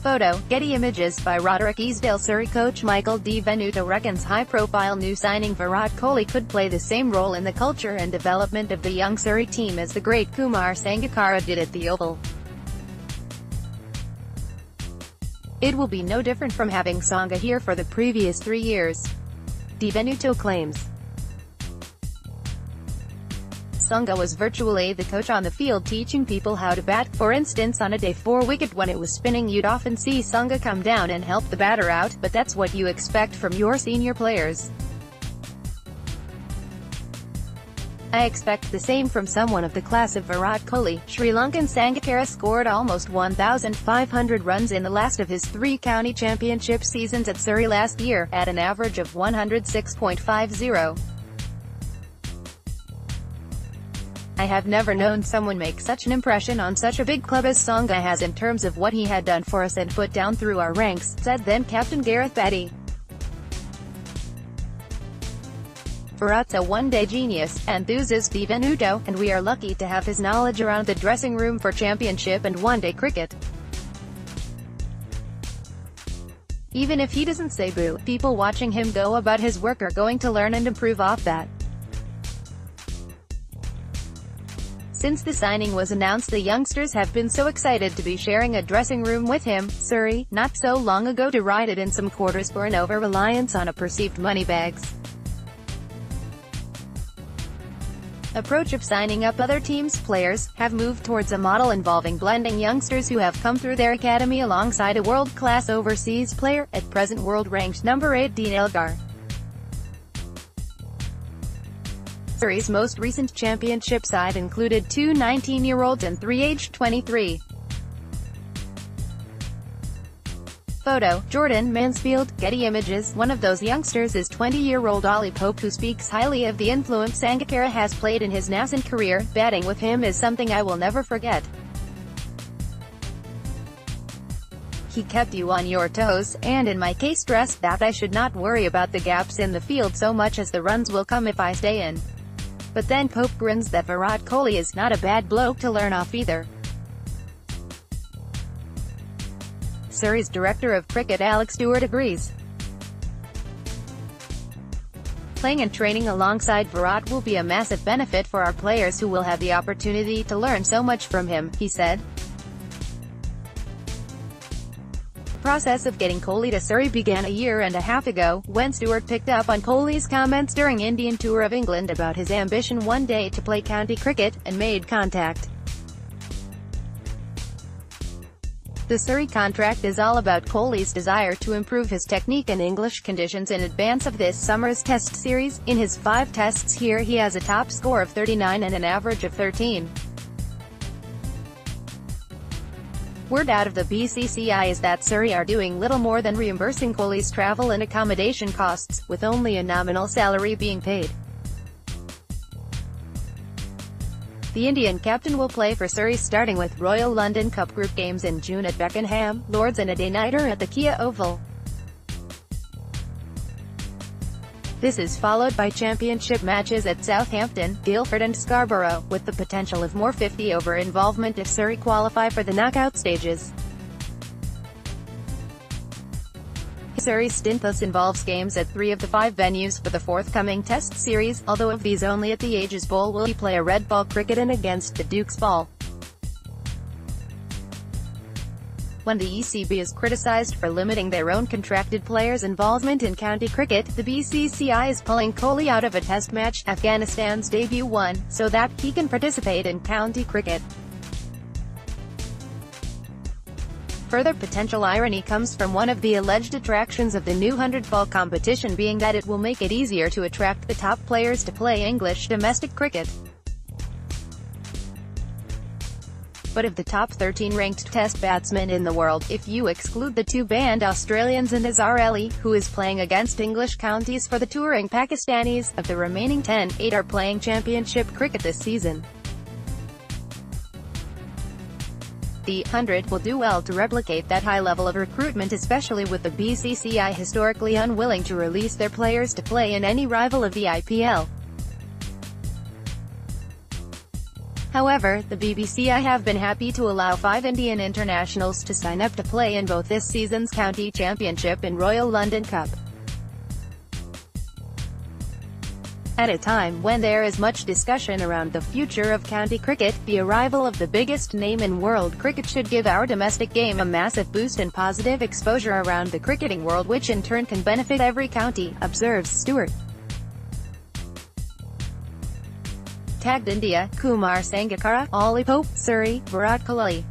Photo, Getty Images by Roderick Easdale. Surrey coach Michael Di Venuto reckons high-profile new signing Virat Kohli could play the same role in the culture and development of the young Surrey team as the great Kumar Sangakkara did at the Oval. It will be no different from having Sanga here for the previous 3 years, Di Venuto claims. Sanga was virtually the coach on the field, teaching people how to bat. For instance, on a day 4 wicket when it was spinning, you'd often see Sanga come down and help the batter out, but that's what you expect from your senior players. I expect the same from someone of the class of Virat Kohli. Sri Lankan Sangakkara scored almost 1,500 runs in the last of his 3 county championship seasons at Surrey last year, at an average of 106.50. I have never known someone make such an impression on such a big club as Sanga has in terms of what he had done for us and put down through our ranks, said then-captain Gareth Batty. Virat's a one-day genius, enthuses Di Venuto, and we are lucky to have his knowledge around the dressing room for championship and one-day cricket. Even if he doesn't say boo, people watching him go about his work are going to learn and improve off that. Since the signing was announced, the youngsters have been so excited to be sharing a dressing room with him. Surrey, not so long ago, derided in some quarters for an over-reliance on a perceived moneybags approach of signing up other teams' players, have moved towards a model involving blending youngsters who have come through their academy alongside a world-class overseas player, at present world-ranked number 8 Dean Elgar. Surrey's most recent championship side included 2 19-year-olds and 3 aged 23. Photo, Jordan Mansfield, Getty Images. One of those youngsters is 20-year-old Ollie Pope, who speaks highly of the influence Sangakkara has played in his nascent career. Batting with him is something I will never forget. He kept you on your toes, and in my case stressed that I should not worry about the gaps in the field so much as the runs will come if I stay in. But then Pope grins that Virat Kohli is not a bad bloke to learn off either. Surrey's director of cricket Alex Stewart agrees. Playing and training alongside Virat will be a massive benefit for our players, who will have the opportunity to learn so much from him, he said. The process of getting Kohli to Surrey began a year and a half ago, when Stewart picked up on Kohli's comments during Indian tour of England about his ambition one day to play county cricket, and made contact. The Surrey contract is all about Kohli's desire to improve his technique and English conditions in advance of this summer's Test series. In his 5 tests here, he has a top score of 39 and an average of 13. Word out of the BCCI is that Surrey are doing little more than reimbursing Kohli's travel and accommodation costs, with only a nominal salary being paid. The Indian captain will play for Surrey, starting with Royal London Cup group games in June at Beckenham, Lords, and a day-nighter at the Kia Oval. This is followed by championship matches at Southampton, Guildford and Scarborough, with the potential of more 50-over involvement if Surrey qualify for the knockout stages. Surrey's stint thus involves games at 3 of the 5 venues for the forthcoming Test series, although of these only at the Ages Bowl will he play a red ball cricket and against the Duke's ball. When the ECB is criticised for limiting their own contracted players' involvement in county cricket, the BCCI is pulling Kohli out of a Test match, Afghanistan's debut one, so that he can participate in county cricket. Further potential irony comes from one of the alleged attractions of the new 100-ball competition being that it will make it easier to attract the top players to play English domestic cricket. But of the top 13 ranked Test batsmen in the world, if you exclude the 2 banned Australians and Azhar Ali, who is playing against English counties for the touring Pakistanis, of the remaining 10, 8 are playing championship cricket this season. The 100 will do well to replicate that high level of recruitment, especially with the BCCI historically unwilling to release their players to play in any rival of the IPL. However, the BBC have been happy to allow 5 Indian internationals to sign up to play in both this season's County Championship and Royal London Cup. At a time when there is much discussion around the future of county cricket, the arrival of the biggest name in world cricket should give our domestic game a massive boost and positive exposure around the cricketing world, which in turn can benefit every county, observes Stewart. Tagged India, Kumar Sangakkara, Ollie Pope, Surrey, Virat Kohli.